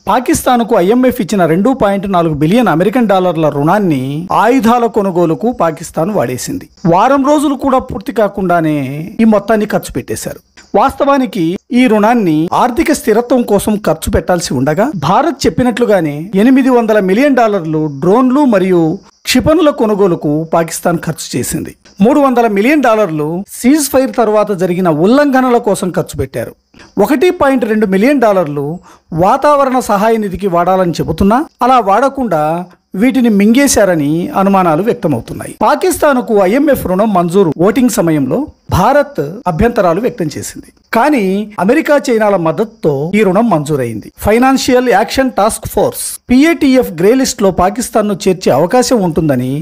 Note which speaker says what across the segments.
Speaker 1: పాకిస్తాన్కు ఐఎంఎఫ్ ఇచ్చిన 2.4 billion American డాలర్ల రుణాన్ని ఆయుధాల కొనుగోలుకు పాకిస్తాన్ వాడేసింది. వారం రోజులు కూడా పూర్తి కాకుండానే ఈ మొత్తాన్ని ఖర్చు పెట్టేశారు. వాస్తవానికి ఈ రుణాన్ని ఆర్థిక స్థిరత్వం కోసం ఖర్చు పెట్టాల్సి ఉండగా భారత్ చెప్పినట్లుగానే $800 మిలియన్ డ్రోన్లు మరియు క్షిపణుల కొనుగోలుకు పాకిస్తాన్ ఖర్చు చేసింది. $300 మిలియన్ సీజ్ ఫైర్ తర్వాత జరిగిన ఉల్లంఘనల కోసం ఖర్చు పెట్టారు. $1.2 మిలియన్ వాతావరణ సహాయ నిధికి వాడాలని చెబుతున్నా అలా వాడకుండా వీటిని మింగేశారని అనుమానాలు వ్యక్తమవుతున్నాయి. పాకిస్తాన్కు ఐఎంఎఫ్ రుణం మంజూరు ఓటింగ్ సమయంలో భారత్ అభ్యంతరాలు వ్యక్తం చేసింది. కానీ అమెరికా, చైనాల మద్దతుతో ఈ రుణం మంజూరైంది. Financial action task force PATF grey list లో పాకిస్తాన్ ను చేర్చే అవకాశం ఉంటుందని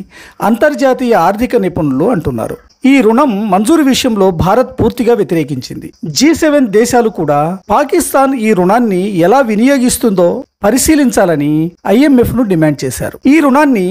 Speaker 1: అంతర్జాతీయ ఆర్థిక నిపుణులు అంటున్నారు. ఈ రుణం మంజూరు విషయంలో భారత్ పూర్తిగా వ్యతిరేకించింది. G7 దేశాలు కూడా పాకిస్తాన్ ఈ రుణాన్ని ఎలా వినియోగిస్తుందో పరిశీలించాలని IMF ను డిమాండ్ చేశారు. ఈ రుణాన్ని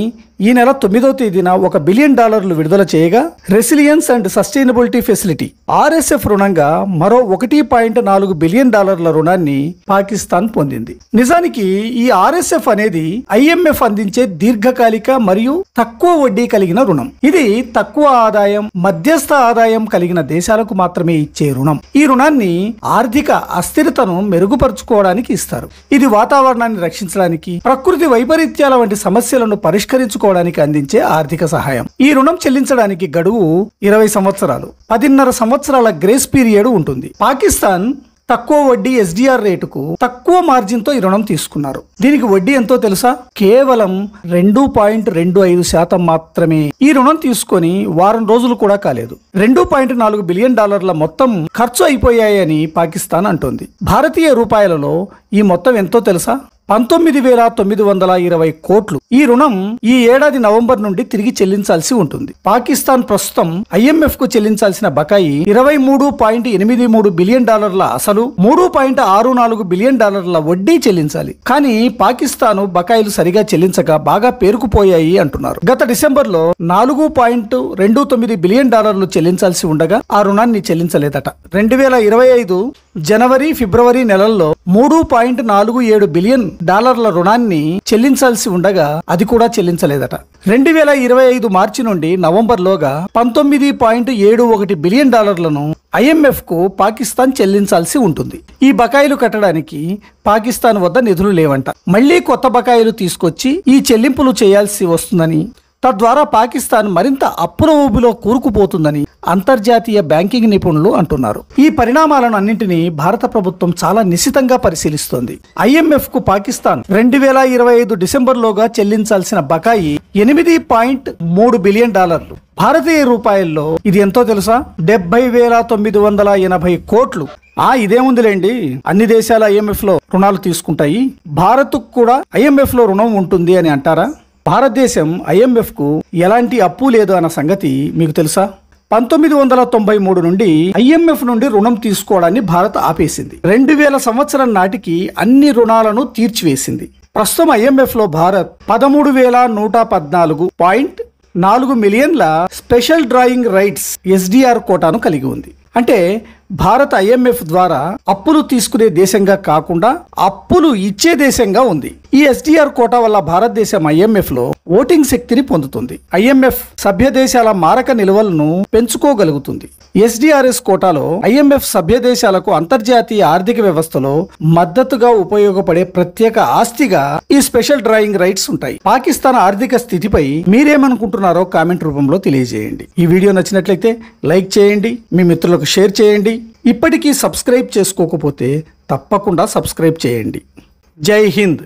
Speaker 1: ఈ నెల 9వ తేదీన $1 బిలియన్ విడుదల చేయగా resilience and sustainability facility RSF రుణంగా మరో $1.4 బిలియన్ రుణాన్ని పాకిస్తాన్ పొందింది. నిజానికి ఈ RSF అనేది IMF అందించే దీర్ఘకాలిక మరియు తక్కువ వడ్డీ కలిగిన రుణం. ఇది తక్కువ ఆదాయం, మధ్యస్థ ఆదాయం కలిగిన దేశాలకు మాత్రమే ఇచ్చే రుణం. ఈ రుణాన్ని ఆర్థిక అస్థిరతను మెరుగుపరుచుకోవడానికి ఇస్తారు. ఇది వాతావరణాన్ని రక్షించడానికి, ప్రకృతి వైపరీత్యాల వంటి సమస్యలను పరిష్కరించుకోవడానికి అందించే ఆర్థిక సహాయం. ఈ రుణం చెల్లించడానికి గడువు 20 సంవత్సరాలు, 10.5 సంవత్సరాల గ్రేస్ పీరియడ్ ఉంటుంది. పాకిస్తాన్ తక్కువ వడ్డీ SDR రేటుకు తక్కువ మార్జిన్ తో ఈ రుణం తీసుకున్నారు. దీనికి వడ్డీ ఎంతో తెలుసా? కేవలం 2.25% మాత్రమే. ఈ రుణం తీసుకొని వారం రోజులు కూడా కాలేదు. $2.4 బిలియన్ మొత్తం ఖర్చు అయిపోయాయని పాకిస్తాన్ అంటోంది. భారతీయ రూపాయలలో ఈ మొత్తం ఎంతో తెలుసా? 19,920 కోట్లు. ఈ రుణం ఈ ఏడాది నవంబర్ నుండి తిరిగి చెల్లించాల్సి ఉంటుంది. పాకిస్తాన్ ప్రస్తుతం IMF కు చెల్లించాల్సిన బకాయి $23.83 బిలియన్ అసలు, $3.64 బిలియన్ వడ్డీ చెల్లించాలి. కానీ పాకిస్తాన్ బకాయిలు సరిగా చెల్లించక బాగా పేరుకుపోయాయి అంటున్నారు. గత డిసెంబర్లో $4.29 బిలియన్ చెల్లించాల్సి ఉండగా ఆ రుణాన్ని చెల్లించలేదట. 2025 జనవరి, ఫిబ్రవరి నెలల్లో $3.47 బిలియన్ రుణాన్ని చెల్లించాల్సి ఉండగా అది కూడా చెల్లించలేదట. 2025 మార్చి నుండి నవంబర్ లోగా $19.71 బిలియన్ IMF కు పాకిస్తాన్ చెల్లించాల్సి ఉంటుంది. ఈ బకాయిలు కట్టడానికి పాకిస్తాన్ వద్ద నిధులు లేవంట. మళ్లీ కొత్త బకాయిలు తీసుకొచ్చి ఈ చెల్లింపులు చేయాల్సి వస్తుందని, తద్వారా పాకిస్తాన్ మరింత అప్పుల ఊబిలో కూరుకుపోతుందని అంతర్జాతీయ బ్యాంకింగ్ నిపుణులు అంటున్నారు. ఈ పరిణామాలను అన్నింటినీ భారత ప్రభుత్వం చాలా నిశితంగా పరిశీలిస్తోంది. IMF కు పాకిస్తాన్ 2025 డిసెంబర్లోగా చెల్లించాల్సిన బకాయి $8.3 బిలియన్. భారతీయ రూపాయల్లో ఇది ఎంతో తెలుసా? 70,980 కోట్లు. ఇదేముందిలేండి, అన్ని దేశాలు IMF లో రుణాలు తీసుకుంటాయి, భారత్ కూడా IMF లో రుణం ఉంటుంది అని అంటారా? భారతదేశం IMF కు ఎలాంటి అప్పు లేదు అన్న సంగతి మీకు తెలుసా? 1993 నుండి IMF నుండి రుణం తీసుకోవడాన్ని భారత్ ఆపేసింది. 2000 సంవత్సరం నాటికి అన్ని రుణాలను తీర్చివేసింది. ప్రస్తుతం IMF లో భారత్ 13,114.4 మిలియన్ల స్పెషల్ డ్రాయింగ్ రైట్స్ SDR కోటాను కలిగి ఉంది. అంటే భారత్ IMF ద్వారా అప్పులు తీసుకునే దేశంగా కాకుండా అప్పులు ఇచ్చే దేశంగా ఉంది. ఈ SDR కోటా వల్ల భారతదేశం IMF లో ఓటింగ్ శక్తిని పొందుతుంది. IMF సభ్య దేశాల మారక నిల్వలను పెంచుకోగలుగుతుంది. SDRS కోటాలో IMF సభ్య దేశాలకు అంతర్జాతీయ ఆర్థిక వ్యవస్థలో మద్దతుగా ఉపయోగపడే ప్రత్యేక ఆస్తిగా ఈ స్పెషల్ డ్రాయింగ్ రైట్స్ ఉంటాయి. పాకిస్తాన్ ఆర్థిక స్థితిపై మీరేమనుకుంటున్నారో కామెంట్ రూపంలో తెలియజేయండి. ఈ వీడియో నచ్చినట్లయితే లైక్ చేయండి, మీ మిత్రులకు షేర్ చేయండి. ఇప్పటికీ సబ్స్క్రైబ్ చేసుకోకపోతే తప్పకుండా సబ్స్క్రైబ్ చేయండి. జై హింద్.